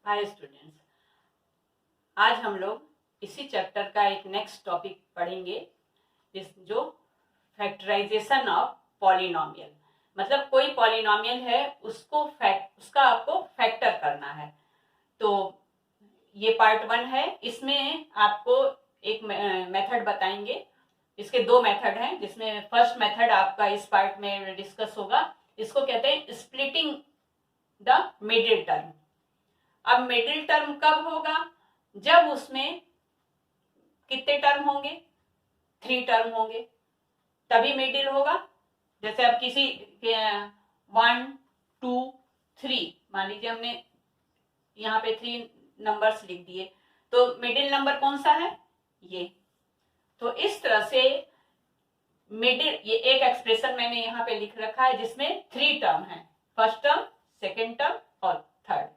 Hi students, आज हम लोग इसी चैप्टर का एक नेक्स्ट टॉपिक पढ़ेंगे जो फैक्टराइजेशन ऑफ पॉलिनोमियल। मतलब कोई पॉलिनोमियल है उसका आपको फैक्टर करना है। तो ये पार्ट 1 है। इसमें आपको एक मेथड बताएंगे। इसके 2 मेथड हैं, जिसमें फर्स्ट मेथड आपका इस पार्ट में डिस्कस होगा। इसको कहते हैं स्प्लिटिंग द मिडिल टर्म। अब मिडिल टर्म कब होगा? जब उसमें कितने टर्म होंगे? 3 टर्म होंगे, तभी मिडिल होगा। जैसे अब किसी 1 2 3 मान लीजिए हमने यहाँ पे 3 नंबर्स लिख दिए, तो मिडिल नंबर कौन सा है? ये। तो इस तरह से मिडिल, ये एक एक्सप्रेशन मैंने यहाँ पे लिख रखा है जिसमें 3 टर्म है, फर्स्ट टर्म, सेकेंड टर्म और थर्ड।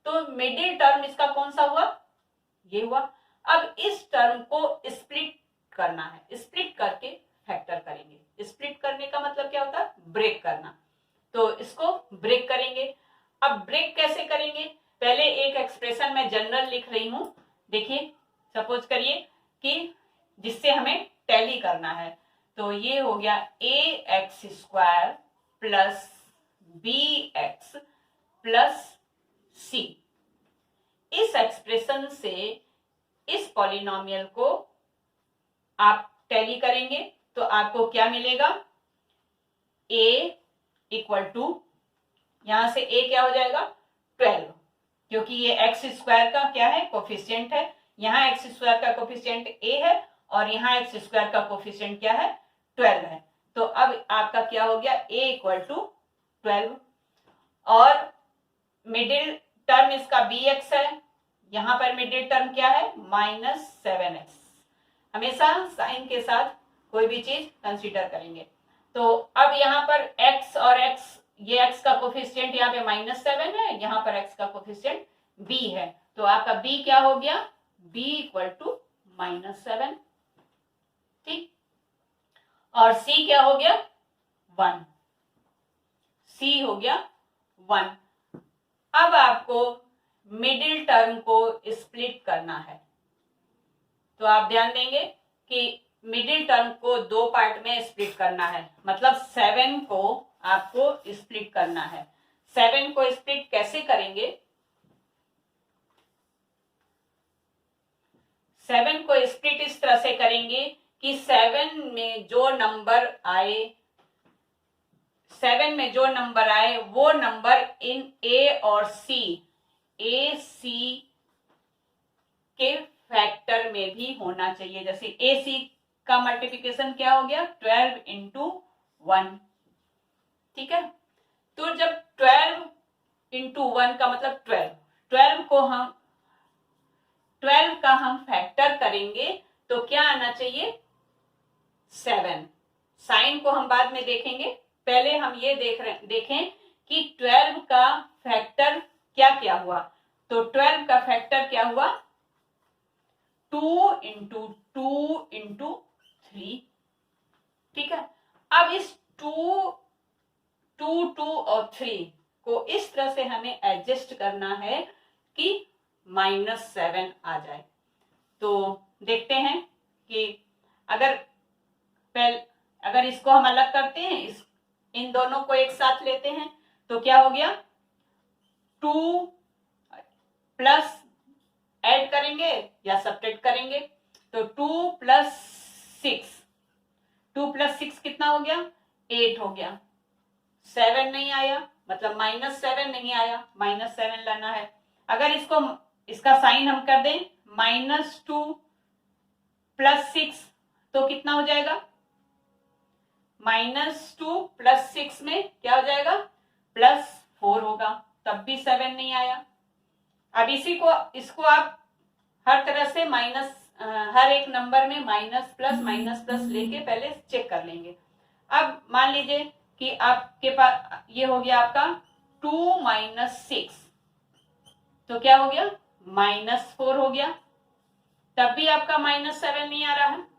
तो मिडिल टर्म इसका कौन सा हुआ? ये हुआ। अब इस टर्म को स्प्लिट करना है, स्प्लिट करके फैक्टर करेंगे। स्प्लिट करने का मतलब क्या होता है? ब्रेक करना। तो इसको ब्रेक करेंगे। अब ब्रेक कैसे करेंगे? पहले एक एक्सप्रेशन मैं जनरल लिख रही हूं। देखिए, सपोज करिए कि जिससे हमें टैली करना है, तो ये हो गया ax² plus bx plus c। इस एक्सप्रेशन से इस पॉलिनोमियल को आप टैली करेंगे तो आपको क्या मिलेगा? a इक्वल टू, यहां से a क्या हो जाएगा? 12, क्योंकि ये x² का क्या है? कोफिशिएंट है। यहां x² का कोफिशिएंट a है और यहां x² का कोफिशिएंट क्या है? 12 है। तो अब आपका क्या हो गया? a equal to 12। और मिडिल टर्म इसका bx है। यहां पर मिडिल टर्म क्या है? -7x। हमेशा साइन के साथ कोई भी चीज कंसीडर करेंगे। तो अब यहाँ पर x और x, ये x का कोफिशिएंट यहाँ पे -7 है, यहाँ पर x का कोफिशिएंट b है। तो आपका b क्या हो गया? b equal to -7। ठीक। और c क्या हो गया? 1। c हो गया 1। अब आपको मिडिल टर्म को स्प्लिट करना है। तो आप ध्यान देंगे कि मिडिल टर्म को 2 पार्ट में स्प्लिट करना है। मतलब 7 को आपको स्प्लिट करना है। 7 को स्प्लिट कैसे करेंगे? 7 को स्प्लिट इस तरह से करेंगे कि 7 में जो नंबर आए वो नंबर इन a और c के फैक्टर में भी होना चाहिए। जैसे ac का मल्टीप्लिकेशन क्या हो गया? 12 इंटू 1। ठीक है। तो जब 12 इंटू 1 का मतलब 12 का हम फैक्टर करेंगे तो क्या आना चाहिए? 7। साइन को हम बाद में देखेंगे, पहले हम ये देखें कि 12 का फैक्टर क्या क्या हुआ। तो 12 का फैक्टर क्या हुआ? 2 इंटू 2 इंटू 3। ठीक है। अब इस 2 और 3 को इस तरह से हमें एडजस्ट करना है कि -7 आ जाए। तो देखते हैं कि अगर इसको हम अलग करते हैं, इन दोनों को एक साथ लेते हैं, तो क्या हो गया? 2 प्लस ऐड करेंगे या सब्ट्रैक्ट करेंगे, तो 2 प्लस 6 कितना हो गया? 8 हो गया। 7 नहीं आया, मतलब -7 नहीं आया, -7 लाना है। अगर इसका साइन हम कर दें -2 प्लस 6, तो कितना हो जाएगा? -2 प्लस 6 में क्या हो जाएगा? +4 होगा, तब भी 7 नहीं आया। अब इसको आप हर तरह से हर एक नंबर में माइनस प्लस लेके पहले चेक कर लेंगे। अब मान लीजिए कि आपके पास ये हो गया आपका 2 - 6, तो क्या हो गया? -4 हो गया, तब भी आपका -7 नहीं आ रहा है।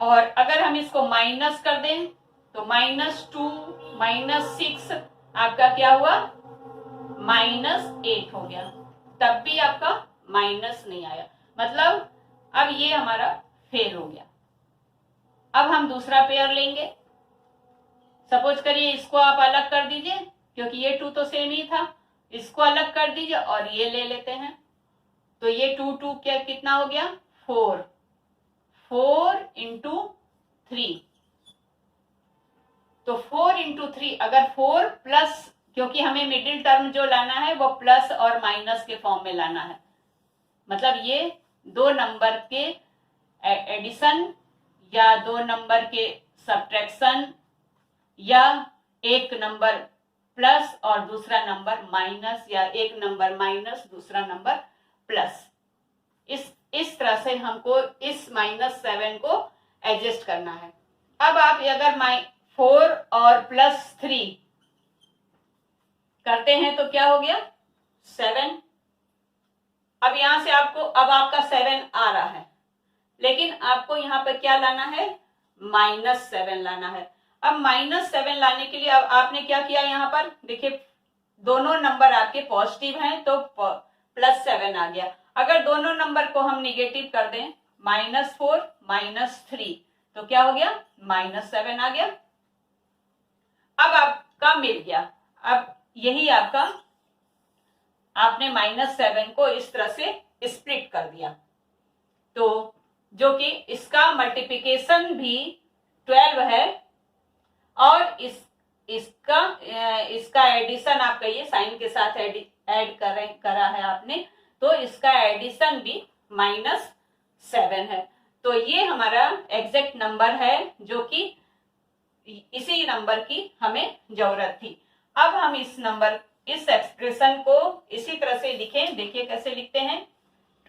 और अगर हम इसको माइनस कर दें तो -2 - 6 आपका क्या हुआ? -8 हो गया, तब भी आपका माइनस नहीं आया, मतलब अब ये हमारा फेल हो गया। अब हम दूसरा पेयर लेंगे। सपोज करिए इसको आप अलग कर दीजिए, क्योंकि ये 2 तो सेम ही था, इसको अलग कर दीजिए और ये ले लेते हैं। तो ये 2 2 क्या कितना हो गया, 4 इंटू 3। तो 4 इंटू 3, अगर 4 प्लस, क्योंकि हमें मिडिल टर्म जो लाना है वो प्लस और माइनस के फॉर्म में लाना है, मतलब ये दो नंबर के एडिशन या दो नंबर के सब्ट्रैक्शन या एक नंबर प्लस और दूसरा नंबर माइनस, या एक नंबर माइनस दूसरा नंबर प्लस, इस तरह से हमको इस -7 को एडजस्ट करना है। अब आप अगर 4 और +3 करते हैं तो क्या हो गया, 7। अब यहां से आपको, अब आपका 7 आ रहा है, लेकिन आपको यहां पर क्या लाना है, -7 लाना है। अब -7 लाने के लिए अब आपने क्या किया, यहाँ पर देखिए दोनों नंबर आपके पॉजिटिव हैं तो +7 आ गया। अगर दोनों नंबर को हम निगेटिव कर दें, -4 -3, तो क्या हो गया, -7 आ गया। अब आपका मिल गया। अब यही आपका, आपने -7 को इस तरह से स्प्लिट कर दिया, तो जो कि इसका मल्टीप्लिकेशन भी 12 है और इसका एडिशन आप कहिए, साइन के साथ ऐड करा है आपने, तो इसका एडिशन भी -7 है। तो ये हमारा एग्जैक्ट नंबर है, जो कि इसी नंबर की हमें जरूरत थी। अब हम इस एक्सप्रेशन को इसी तरह से लिखें, देखिए कैसे लिखते हैं,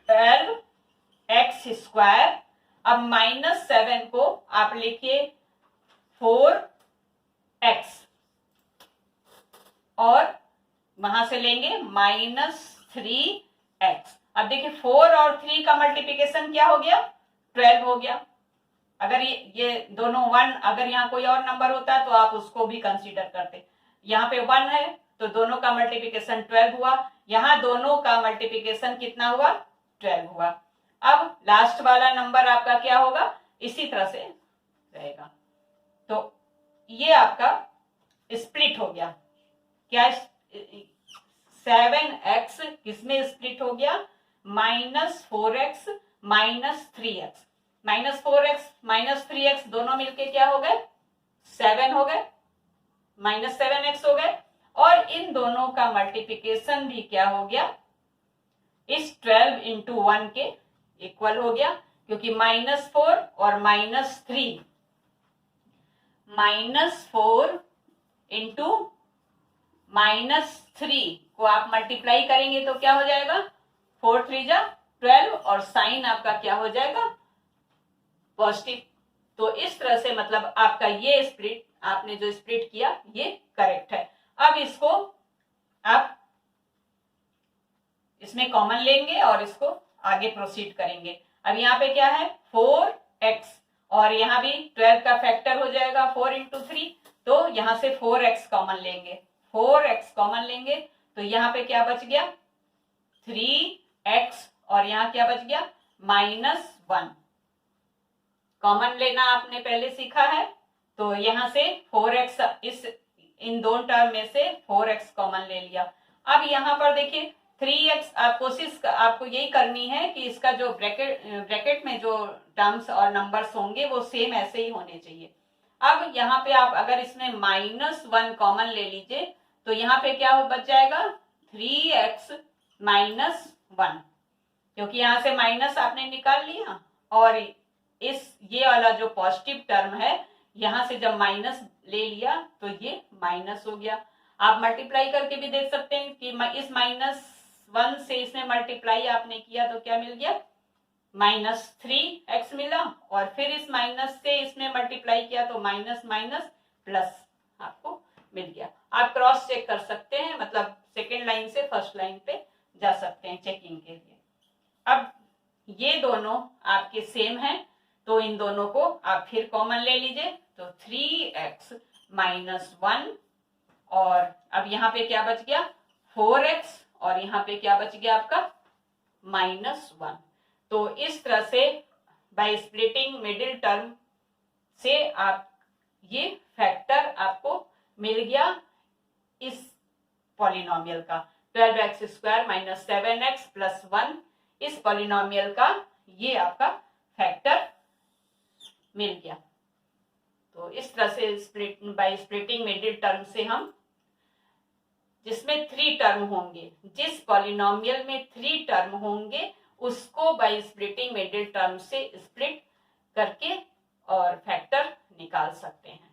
12x²। अब -7 को आप लिखिए 4x, और वहां से लेंगे -3x। अब देखिए 4 और 3 का मल्टीप्लिकेशन क्या हो गया, 12 हो गया। अगर ये दोनों 1, अगर यहाँ कोई और नंबर होता तो आप उसको भी कंसीडर करते। यहाँ पे 1 है तो दोनों का मल्टीप्लिकेशन 12 हुआ, यहाँ दोनों का मल्टीप्लिकेशन कितना हुआ, 12 हुआ। अब लास्ट वाला नंबर आपका क्या होगा, इसी तरह से रहेगा। तो ये आपका स्प्लिट हो गया, क्या 7x किसमें स्प्लिट हो गया, -4x -3x। -4x -3x दोनों मिलके क्या हो गए, 7 हो गए, -7x हो गए। और इन दोनों का मल्टीप्लिकेशन भी क्या हो गया, इस 12 इंटू 1 के इक्वल हो गया, क्योंकि -4 और -3, -4 इंटू -3 को आप मल्टीप्लाई करेंगे तो क्या हो जाएगा, 4 3 जा 12, और साइन आपका क्या हो जाएगा, पॉजिटिव। तो इस तरह से मतलब आपका ये स्प्लिट, आपने जो स्प्लिट किया ये करेक्ट है। अब इसको आप इसमें कॉमन लेंगे और इसको आगे प्रोसीड करेंगे। अब यहाँ पे क्या है, 4x, और यहाँ भी 12 का फैक्टर हो जाएगा 4 इंटू 3, तो यहाँ से 4x कॉमन लेंगे, 4x कॉमन लेंगे तो यहाँ पे क्या बच गया, 3x, और यहाँ क्या बच गया, -1। कॉमन लेना आपने पहले सीखा है, तो यहाँ से 4x, इन दोनों टर्म में से 4x कॉमन ले लिया। अब यहाँ पर देखिए 3x, आपको यही करनी है कि इसका जो ब्रैकेट में जो टर्म्स और नंबर्स होंगे वो सेम ऐसे ही होने चाहिए। अब यहाँ पे आप अगर इसमें -1 कॉमन ले लीजिए तो यहाँ पे क्या बच जाएगा, 3x -1, क्योंकि यहाँ से माइनस आपने निकाल लिया, और ये वाला जो पॉजिटिव टर्म है यहाँ से जब माइनस ले लिया तो ये माइनस हो गया। आप मल्टीप्लाई करके भी देख सकते हैं कि इस -1 से इसमें मल्टीप्लाई आपने किया तो क्या मिल गया, -3x मिला, और फिर इस माइनस से इसमें मल्टीप्लाई किया तो माइनस माइनस प्लस आपको मिल गया। आप क्रॉस चेक कर सकते हैं, मतलब सेकेंड लाइन से फर्स्ट लाइन पे जा सकते हैं चेकिंग के लिए। अब ये दोनों आपके सेम हैं तो इन दोनों को आप फिर कॉमन ले लीजिए, तो 3x -1, और अब यहाँ पे क्या बच गया, 4x और यहाँ पे क्या बच गया आपका -1। तो इस तरह से बाय स्प्लिटिंग मिडिल टर्म से आप ये फैक्टर आपको मिल गया इस पॉलिनोमियल का 12x² - 7x + 1 इस पॉलिनोमियल का ये आपका फैक्टर मिल गया। तो इस तरह से बाय स्प्लिटिंग मिडिल टर्म से हम जिसमें 3 टर्म होंगे, जिस पॉलिनोमियल में 3 टर्म होंगे उसको बाय स्प्लिटिंग मिडिल टर्म से स्प्लिट करके और फैक्टर निकाल सकते हैं।